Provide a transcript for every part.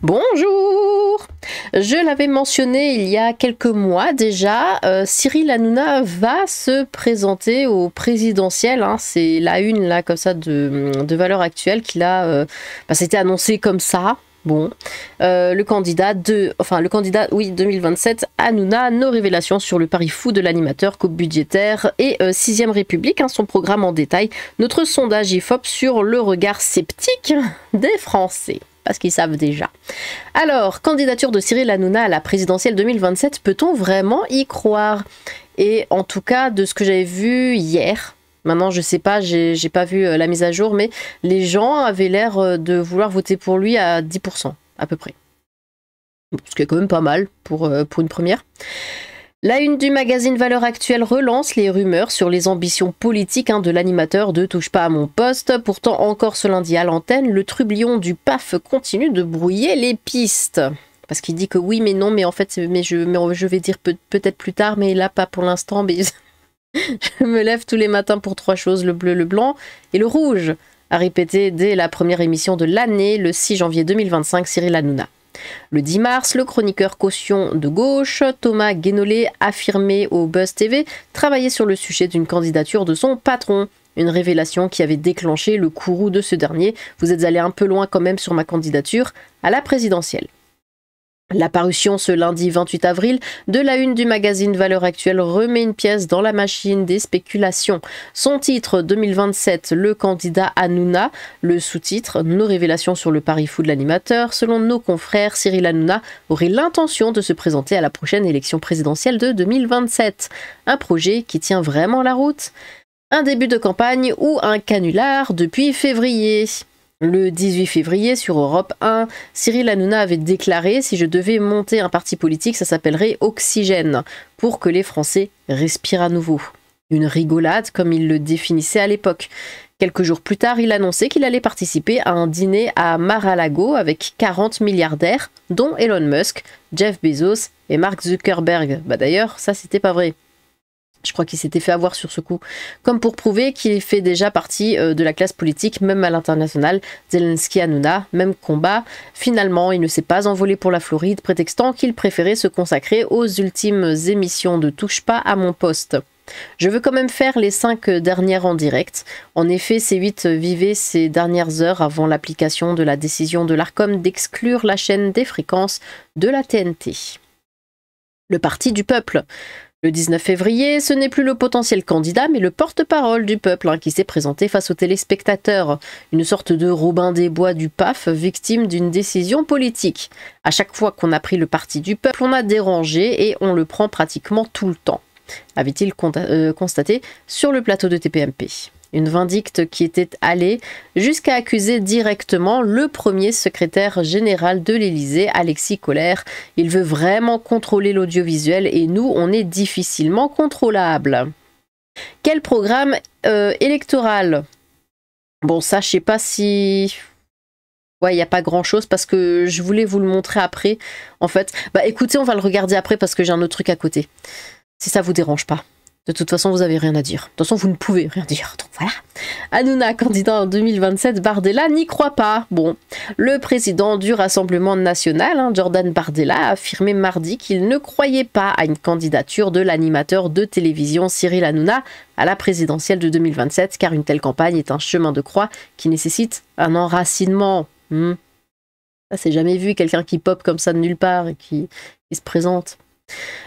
Bonjour! Je l'avais mentionné il y a quelques mois déjà, Cyril Hanouna va se présenter au présidentiel, hein, c'est la une là comme ça de Valeurs Actuelles qu'il a, c'était annoncé comme ça. Bon, le candidat, oui, 2027, Hanouna, nos révélations sur le pari fou de l'animateur, coupe budgétaire et 6ème République, hein, son programme en détail, notre sondage IFOP sur le regard sceptique des Français. Parce qu'ils savent déjà. Alors, candidature de Cyril Hanouna à la présidentielle 2027, peut-on vraiment y croire? Et en tout cas, de ce que j'avais vu hier, maintenant je sais pas, j'ai pas vu la mise à jour, mais les gens avaient l'air de vouloir voter pour lui à 10% à peu près. Ce qui est quand même pas mal pour une première. La une du magazine Valeurs Actuelles relance les rumeurs sur les ambitions politiques de l'animateur de Touche pas à mon poste. Pourtant, encore ce lundi à l'antenne, le trublion du PAF continue de brouiller les pistes. Parce qu'il dit que oui, mais non, mais en fait, je vais dire peut-être plus tard, mais là, pas pour l'instant. Mais je me lève tous les matins pour 3 choses, le bleu, le blanc et le rouge, a répété dès la première émission de l'année, le 6 janvier 2025, Cyril Hanouna. Le 10 mars, le chroniqueur caution de gauche, Thomas Guénolé, affirmait au Buzz TV travailler sur le sujet d'une candidature de son patron. Une révélation qui avait déclenché le courroux de ce dernier. Vous êtes allé un peu loin quand même sur ma candidature à la présidentielle. La parution ce lundi 28 avril de la une du magazine Valeurs Actuelles remet une pièce dans la machine des spéculations. Son titre 2027, le candidat Hanouna. Le sous-titre, nos révélations sur le pari fou de l'animateur. Selon nos confrères, Cyril Hanouna aurait l'intention de se présenter à la prochaine élection présidentielle de 2027. Un projet qui tient vraiment la route? Un début de campagne ou un canular depuis février? Le 18 février, sur Europe 1, Cyril Hanouna avait déclaré « Si je devais monter un parti politique, ça s'appellerait Oxygène, pour que les Français respirent à nouveau. » Une rigolade, comme il le définissait à l'époque. Quelques jours plus tard, il annonçait qu'il allait participer à un dîner à Mar-a-Lago avec 40 milliardaires, dont Elon Musk, Jeff Bezos et Mark Zuckerberg. D'ailleurs, ça, c'était pas vrai. Je crois qu'il s'était fait avoir sur ce coup. Comme pour prouver qu'il fait déjà partie de la classe politique, même à l'international. Zelensky Hanouna, même combat. Finalement, il ne s'est pas envolé pour la Floride, prétextant qu'il préférait se consacrer aux ultimes émissions de Touche pas à mon poste. Je veux quand même faire les 5 dernières en direct. En effet, C8 vivait ces dernières heures avant l'application de la décision de l'Arcom d'exclure la chaîne des fréquences de la TNT. Le parti du peuple. Le 19 février, ce n'est plus le potentiel candidat, mais le porte-parole du peuple qui s'est présenté face aux téléspectateurs. Une sorte de Robin des Bois du PAF, victime d'une décision politique. À chaque fois qu'on a pris le parti du peuple, on a dérangé et on le prend pratiquement tout le temps, avait-il constaté sur le plateau de TPMP. Une vindicte qui était allée jusqu'à accuser directement le premier secrétaire général de l'Élysée, Alexis Kohler. Il veut vraiment contrôler l'audiovisuel et nous, on est difficilement contrôlable. Quel programme électoral? Bon, ça, je sais pas si... Ouais, il n'y a pas grand-chose parce que je voulais vous le montrer après. En fait, écoutez, on va le regarder après parce que j'ai un autre truc à côté. Si ça vous dérange pas. De toute façon, vous n'avez rien à dire. De toute façon, vous ne pouvez rien dire. Donc voilà. Hanouna, candidat en 2027, Bardella n'y croit pas. Bon, le président du Rassemblement national, Jordan Bardella, a affirmé mardi qu'il ne croyait pas à une candidature de l'animateur de télévision Cyril Hanouna à la présidentielle de 2027, car une telle campagne est un chemin de croix qui nécessite un enracinement. Ça, c'est jamais vu, quelqu'un qui pop comme ça de nulle part et qui se présente.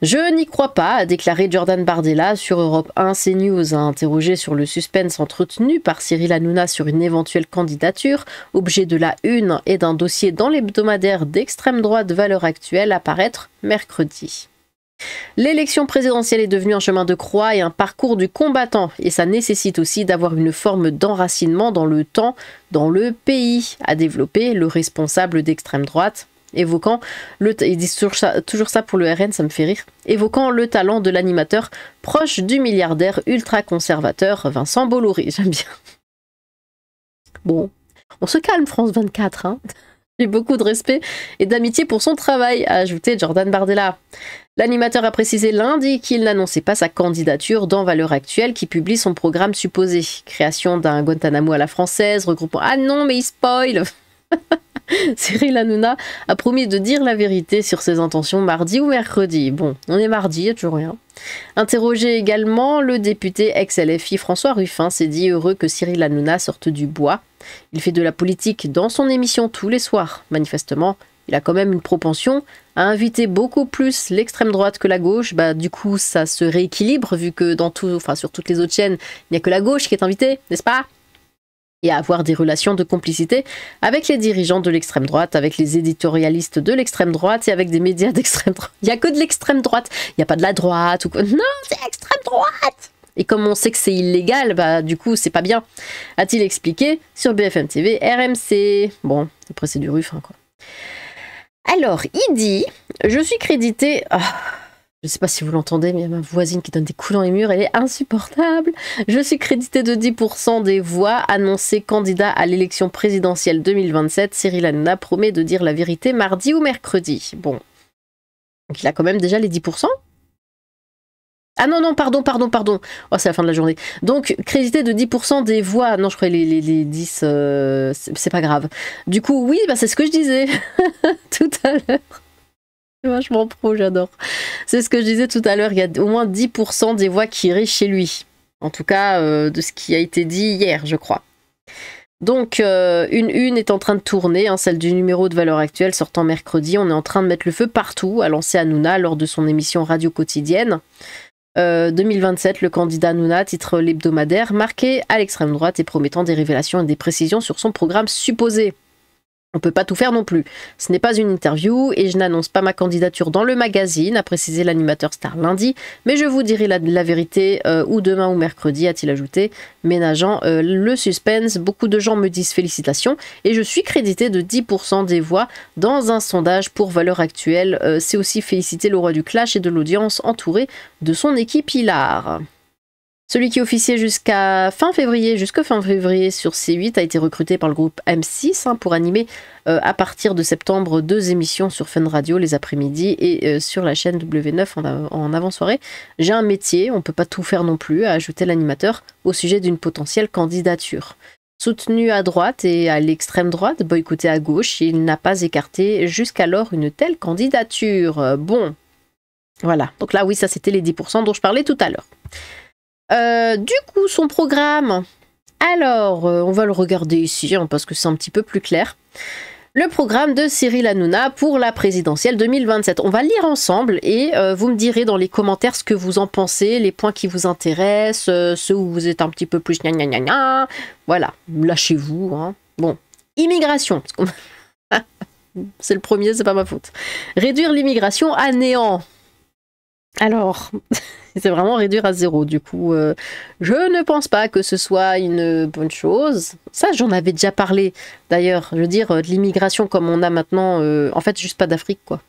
Je n'y crois pas, a déclaré Jordan Bardella sur Europe 1 CNews, interrogé sur le suspense entretenu par Cyril Hanouna sur une éventuelle candidature, objet de la une et d'un dossier dans l'hebdomadaire d'extrême droite Valeurs Actuelles à paraître mercredi. L'élection présidentielle est devenue un chemin de croix et un parcours du combattant, et ça nécessite aussi d'avoir une forme d'enracinement dans le temps, dans le pays, a développé le responsable d'extrême droite. Évoquant ils disent toujours ça pour le RN, ça me fait rire. Évoquant le talent de l'animateur proche du milliardaire ultra-conservateur Vincent Bolloré. J'aime bien. Bon, on se calme France 24, hein. J'ai beaucoup de respect et d'amitié pour son travail, a ajouté Jordan Bardella. L'animateur a précisé lundi qu'il n'annonçait pas sa candidature dans Valeurs Actuelles qui publie son programme supposé. Création d'un Guantanamo à la française, regroupement... Ah non, mais il spoil. Cyril Hanouna a promis de dire la vérité sur ses intentions mardi ou mercredi. Bon, on est mardi, il n'y a toujours rien. Interrogé également, le député ex-LFI François Ruffin s'est dit heureux que Cyril Hanouna sorte du bois. Il fait de la politique dans son émission tous les soirs. Manifestement, il a quand même une propension à inviter beaucoup plus l'extrême droite que la gauche. Bah, du coup, ça se rééquilibre vu que sur toutes les autres chaînes, il n'y a que la gauche qui est invitée, n'est-ce pas? Et à avoir des relations de complicité avec les dirigeants de l'extrême droite, avec les éditorialistes de l'extrême droite et avec des médias d'extrême droite. Il n'y a que de l'extrême droite, il n'y a pas de la droite ou quoi. Non, c'est extrême droite. Et comme on sait que c'est illégal, bah du coup c'est pas bien, a-t-il expliqué sur BFM TV, RMC. Bon, après c'est du Ruffin quoi. Alors, il dit, je suis crédité... je sais pas si vous l'entendez, mais il y a ma voisine qui donne des coups dans les murs, elle est insupportable. Je suis crédité de 10% des voix annoncées candidat à l'élection présidentielle 2027. Cyril Hanouna promet de dire la vérité mardi ou mercredi. Bon. Donc il a quand même déjà les 10%. Ah non, pardon. Oh, c'est la fin de la journée. Donc, crédité de 10% des voix. Non, je croyais les 10, c'est pas grave. Du coup, oui, bah, c'est ce que je disais tout à l'heure. C'est vachement pro, j'adore. C'est ce que je disais tout à l'heure, il y a au moins 10% des voix qui iraient chez lui. En tout cas, de ce qui a été dit hier, je crois. Donc, une est en train de tourner, hein, celle du numéro de Valeurs Actuelles sortant mercredi. On est en train de mettre le feu partout, a lancé Hanouna lors de son émission radio quotidienne. 2027, le candidat Hanouna titre l'hebdomadaire, marqué à l'extrême droite et promettant des révélations et des précisions sur son programme supposé. On peut pas tout faire non plus. Ce n'est pas une interview et je n'annonce pas ma candidature dans le magazine, a précisé l'animateur star lundi, mais je vous dirai la vérité ou demain ou mercredi, a-t-il ajouté, ménageant le suspense. Beaucoup de gens me disent félicitations et je suis crédité de 10% des voix dans un sondage pour Valeurs Actuelles. C'est aussi féliciter le roi du clash et de l'audience entouré de son équipe hilar. Celui qui officiait jusqu'au fin février sur C8 a été recruté par le groupe M6 pour animer à partir de septembre 2 émissions sur Fun Radio les après-midi et sur la chaîne W9 en avant-soirée. J'ai un métier, on peut pas tout faire non plus, a ajouté l'animateur au sujet d'une potentielle candidature. Soutenu à droite et à l'extrême droite, boycotté à gauche, il n'a pas écarté jusqu'alors une telle candidature. Bon, voilà. Donc là, oui, ça c'était les 10% dont je parlais tout à l'heure. Du coup, son programme. Alors, on va le regarder ici, hein, parce que c'est un petit peu plus clair. Le programme de Cyril Hanouna pour la présidentielle 2027. On va le lire ensemble et vous me direz dans les commentaires ce que vous en pensez, les points qui vous intéressent, ceux où vous êtes un petit peu plus gna gna gna gna. Voilà, lâchez-vous. Hein. Bon, immigration. C'est le premier, c'est pas ma faute. Réduire l'immigration à néant. Alors, c'est vraiment réduire à zéro. Du coup, je ne pense pas que ce soit une bonne chose. Ça, j'en avais déjà parlé. D'ailleurs, je veux dire, de l'immigration comme on a maintenant, en fait, juste pas d'Afrique, quoi.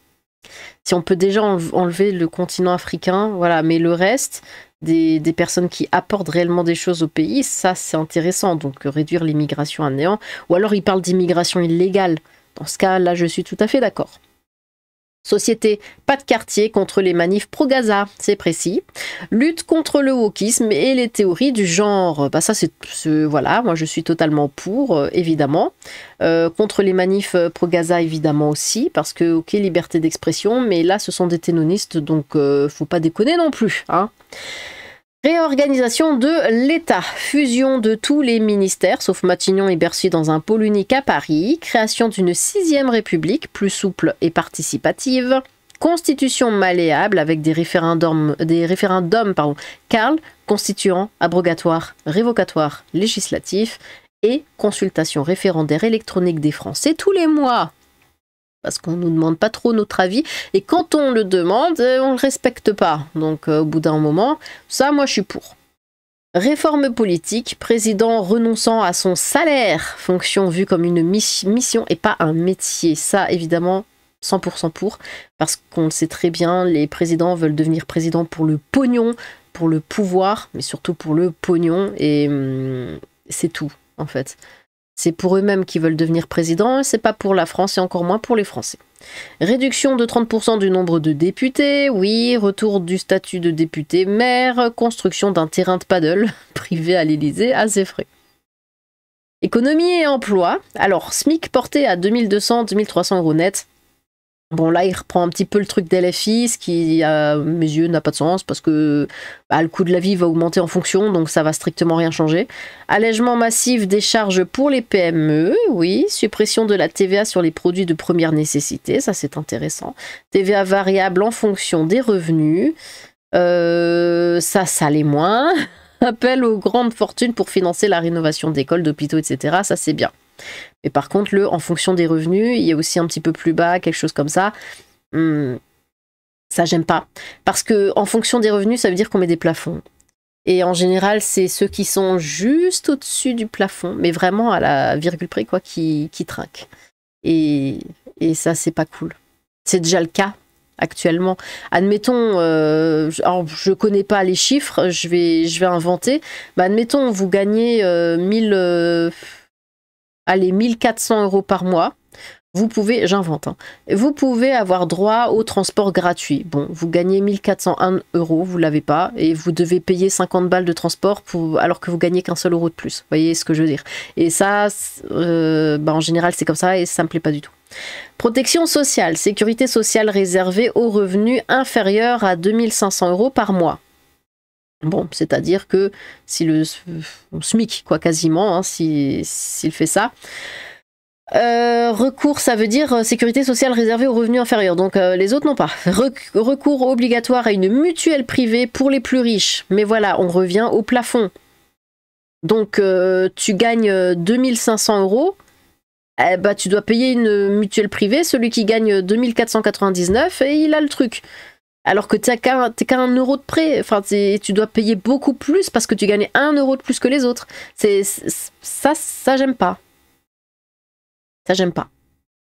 Si on peut déjà enlever le continent africain, voilà, mais le reste, des personnes qui apportent réellement des choses au pays, ça, c'est intéressant. Donc, réduire l'immigration à néant. Ou alors, il parle d'immigration illégale. Dans ce cas, là, je suis tout à fait d'accord. Société, pas de quartier contre les manifs pro-Gaza, c'est précis. Lutte contre le wokisme et les théories du genre. Bah ça, voilà, moi je suis totalement pour, évidemment. Contre les manifs pro-Gaza, évidemment aussi, parce que, ok, liberté d'expression, mais là, ce sont des ténonistes, donc faut pas déconner non plus, hein. Réorganisation de l'État, fusion de tous les ministères, sauf Matignon et Bercy dans un pôle unique à Paris, création d'une 6e république plus souple et participative, constitution malléable avec des référendums, Karl, constituant, abrogatoire, révocatoire, législatif et consultation référendaire électronique des Français tous les mois. Parce qu'on ne nous demande pas trop notre avis, et quand on le demande, on ne le respecte pas. Donc au bout d'un moment, ça, moi je suis pour. Réforme politique, président renonçant à son salaire, fonction vue comme une mission et pas un métier. Ça, évidemment, 100% pour, parce qu'on le sait très bien, les présidents veulent devenir présidents pour le pognon, pour le pouvoir, mais surtout pour le pognon, et c'est tout, en fait. C'est pour eux-mêmes qui veulent devenir président, c'est pas pour la France et encore moins pour les Français. Réduction de 30% du nombre de députés, oui, retour du statut de député maire, construction d'un terrain de paddle privé à l'Élysée, assez frais. Économie et emploi. Alors, SMIC porté à 2200-2300 euros net. Bon, là, il reprend un petit peu le truc d'LFI, ce qui, à mes yeux, n'a pas de sens, parce que le coût de la vie va augmenter en fonction, donc ça va strictement rien changer. Allègement massif des charges pour les PME, oui. Suppression de la TVA sur les produits de première nécessité, ça c'est intéressant. TVA variable en fonction des revenus, ça l'est moins. Appel aux grandes fortunes pour financer la rénovation d'écoles, d'hôpitaux, etc., ça c'est bien. Mais par contre, en fonction des revenus, il y a aussi un petit peu plus bas, quelque chose comme ça. Ça, j'aime pas. Parce que en fonction des revenus, ça veut dire qu'on met des plafonds. Et en général, c'est ceux qui sont juste au-dessus du plafond, mais vraiment à la virgule près, quoi, qui trinquent. Et ça, c'est pas cool. C'est déjà le cas actuellement. Admettons, alors je connais pas les chiffres, je vais inventer. Bah, admettons, vous gagnez 1400 euros par mois, vous pouvez, j'invente, hein, vous pouvez avoir droit au transport gratuit. Bon, vous gagnez 1401 euros, vous l'avez pas, et vous devez payer 50 balles de transport alors que vous gagnez qu'un seul euro de plus. Vous voyez ce que je veux dire? Et ça, en général, c'est comme ça et ça me plaît pas du tout. Protection sociale, sécurité sociale réservée aux revenus inférieurs à 2500 euros par mois. Bon, c'est-à-dire que si le SMIC, quoi, quasiment, hein, s'il fait ça. Recours, ça veut dire sécurité sociale réservée aux revenus inférieurs. Donc les autres n'ont pas. Recours obligatoire à une mutuelle privée pour les plus riches. Mais voilà, on revient au plafond. Donc tu gagnes 2500 euros. Tu dois payer une mutuelle privée. Celui qui gagne 2499 et il a le truc. Alors que t'es qu'à 1 euro de près, enfin, tu dois payer beaucoup plus parce que tu gagnes 1 euro de plus que les autres. Ça j'aime pas. Ça j'aime pas.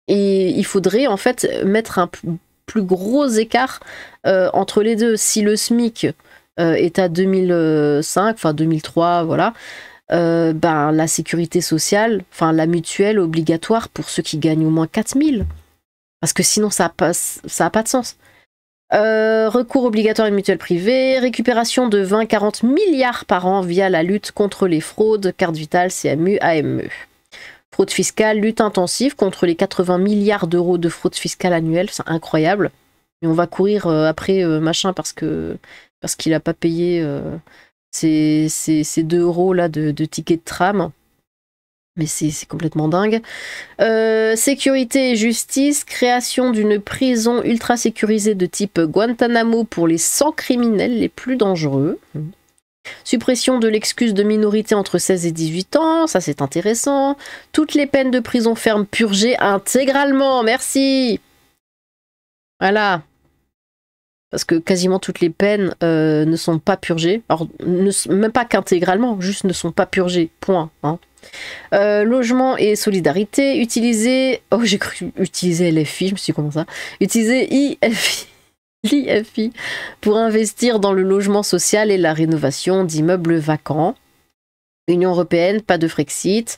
Et il faudrait en fait mettre un plus gros écart entre les deux. Si le SMIC est à 2005, enfin 2003, voilà, la sécurité sociale, enfin la mutuelle obligatoire pour ceux qui gagnent au moins 4000. Parce que sinon ça a pas de sens. Recours obligatoire à une mutuelle privée, récupération de 20-40 milliards par an via la lutte contre les fraudes, carte vitale, CMU, AME. Fraude fiscale, lutte intensive contre les 80 milliards d'euros de fraude fiscale annuelle, c'est incroyable. Et on va courir après machin parce qu'il n'a pas payé ces 2 euros là de ticket de tram. Mais c'est complètement dingue. Sécurité et justice, création d'une prison ultra sécurisée de type Guantanamo pour les 100 criminels les plus dangereux. Suppression de l'excuse de minorité entre 16 et 18 ans, ça c'est intéressant. Toutes les peines de prison ferme purgées intégralement, merci. Voilà. Parce que quasiment toutes les peines ne sont pas purgées. Alors, même pas qu'intégralement, juste ne sont pas purgées, point. Hein. Logement et solidarité, utiliser... Oh, j'ai cru utiliser LFI, je me suis dit comment ça. Utiliser l'IFI pour investir dans le logement social et la rénovation d'immeubles vacants. Union européenne, pas de Frexit.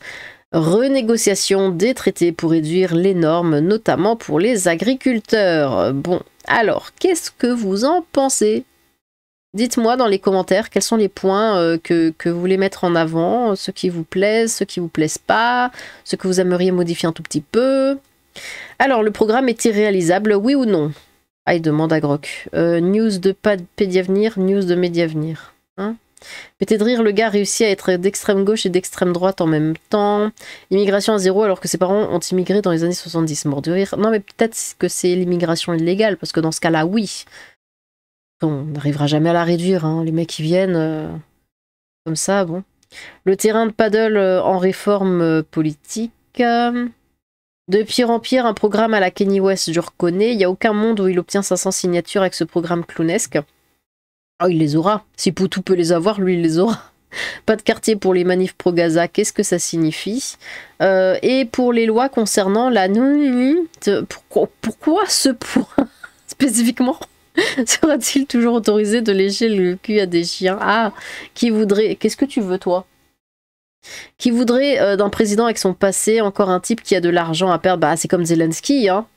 Renégociation des traités pour réduire les normes, notamment pour les agriculteurs. Bon, alors, qu'est-ce que vous en pensez ? Dites-moi dans les commentaires quels sont les points que vous voulez mettre en avant, ceux qui vous plaisent, ceux qui vous plaisent pas, ceux que vous aimeriez modifier un tout petit peu. Alors, le programme est-il réalisable, oui ou non? Ah, il demande à Grok. News de Pédiavenir, news de Médiavenir. Hein, pété de rire, le gars réussit à être d'extrême gauche et d'extrême droite en même temps. Immigration à zéro alors que ses parents ont immigré dans les années 70. Mort de rire. Non, mais peut-être que c'est l'immigration illégale, parce que dans ce cas-là, oui. On n'arrivera jamais à la réduire, hein. Les mecs qui viennent comme ça, bon. Le terrain de paddle en réforme politique. De pire en pire, un programme à la Kanye West, je reconnais. Il n'y a aucun monde où il obtient 500 signatures avec ce programme clownesque. Oh, il les aura. Si Poutou peut les avoir, lui, il les aura. Pas de quartier pour les manifs pro-Gaza, qu'est-ce que ça signifie? Et pour les lois concernant la... Pourquoi ce point spécifiquement sera-t-il toujours autorisé de lécher le cul à des chiens? Ah, qui voudrait... Qu'est-ce que tu veux, toi? Qui voudrait d'un président avec son passé, encore un type qui a de l'argent à perdre? Bah, c'est comme Zelensky, hein.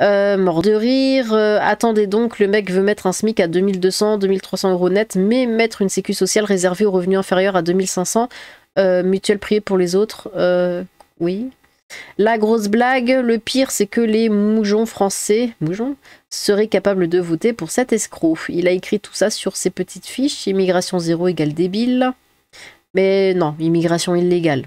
Mort de rire. Attendez donc, le mec veut mettre un SMIC à 2200, 2300 euros net, mais mettre une sécu sociale réservée aux revenus inférieurs à 2500. Mutuelle privée pour les autres, oui. La grosse blague, le pire, c'est que les moujons français seraient capables de voter pour cet escroc. Il a écrit tout ça sur ses petites fiches. Immigration zéro égale débile. Mais non, immigration illégale.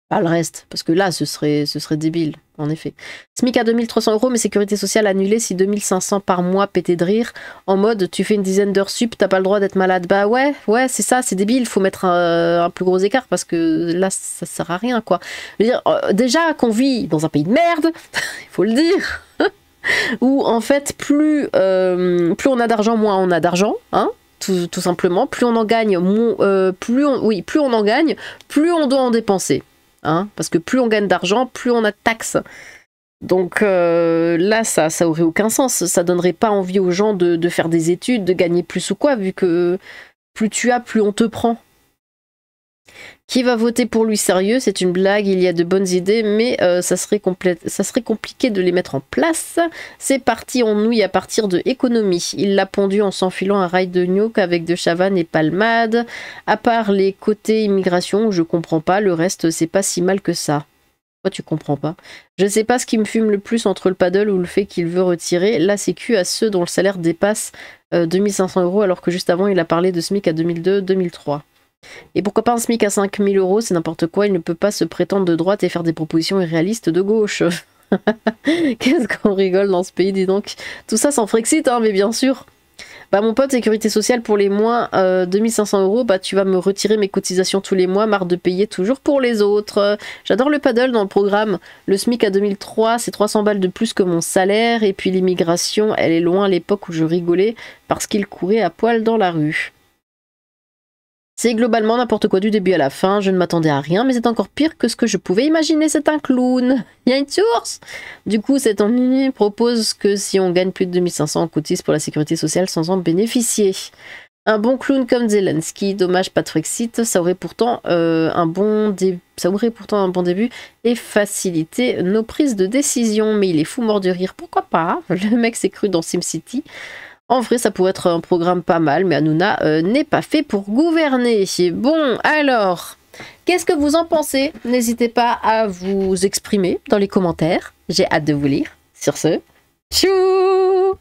Pas le reste, parce que là, ce serait débile, en effet. SMIC à 2300 €, mais sécurité sociale annulée si 2500 par mois, pété de rire. En mode, tu fais une dizaine d'heures sup, t'as pas le droit d'être malade. Bah ouais, c'est ça, c'est débile, faut mettre un plus gros écart, parce que là, ça sert à rien, quoi. Je veux dire, déjà qu'on vit dans un pays de merde, il faut le dire, où en fait, plus on a d'argent, moins on a d'argent, hein. Tout simplement, plus on en gagne, plus on en gagne, plus on doit en dépenser. Hein, parce que plus on gagne d'argent, plus on a de taxes. Donc là, ça aurait aucun sens. Ça donnerait pas envie aux gens de faire des études, de gagner plus ou quoi, vu que plus tu as, plus on te prend. Qui va voter pour lui sérieux? C'est une blague, il y a de bonnes idées, mais ça serait compliqué de les mettre en place. C'est parti en nouille à partir de économie. Il l'a pondu en s'enfilant un rail de gnocchi avec de chavannes et palmades. À part les côtés immigration, je comprends pas, le reste c'est pas si mal que ça. Pourquoi tu comprends pas? Je sais pas ce qui me fume le plus entre le paddle ou le fait qu'il veut retirer la sécu à ceux dont le salaire dépasse 2500 € alors que juste avant il a parlé de SMIC à 2002-2003. Et pourquoi pas un SMIC à 5000 €, c'est n'importe quoi, il ne peut pas se prétendre de droite et faire des propositions irréalistes de gauche. Qu'est-ce qu'on rigole dans ce pays, dis donc. Tout ça sans Frexit, hein, mais bien sûr. Bah mon pote, sécurité sociale pour les moins 2500 €, bah tu vas me retirer mes cotisations tous les mois, marre de payer toujours pour les autres. J'adore le paddle dans le programme. Le SMIC à 2003, c'est 300 balles de plus que mon salaire, et puis l'immigration, elle est loin à l'époque où je rigolais parce qu'il courait à poil dans la rue. C'est globalement n'importe quoi du début à la fin, je ne m'attendais à rien, mais c'est encore pire que ce que je pouvais imaginer, c'est un clown. Il y a une source. Du coup, cet ennemi propose que si on gagne plus de 2500, on cotise pour la sécurité sociale sans en bénéficier. Un bon clown comme Zelensky, dommage pas de Frexit, ça aurait pourtant un bon début et faciliter nos prises de décision, mais il est fou mort de rire, pourquoi pas? Le mec s'est cru dans SimCity. En vrai, ça pourrait être un programme pas mal, mais Hanouna n'est pas fait pour gouverner. Bon, alors, qu'est-ce que vous en pensez? N'hésitez pas à vous exprimer dans les commentaires. J'ai hâte de vous lire. Sur ce, tchou!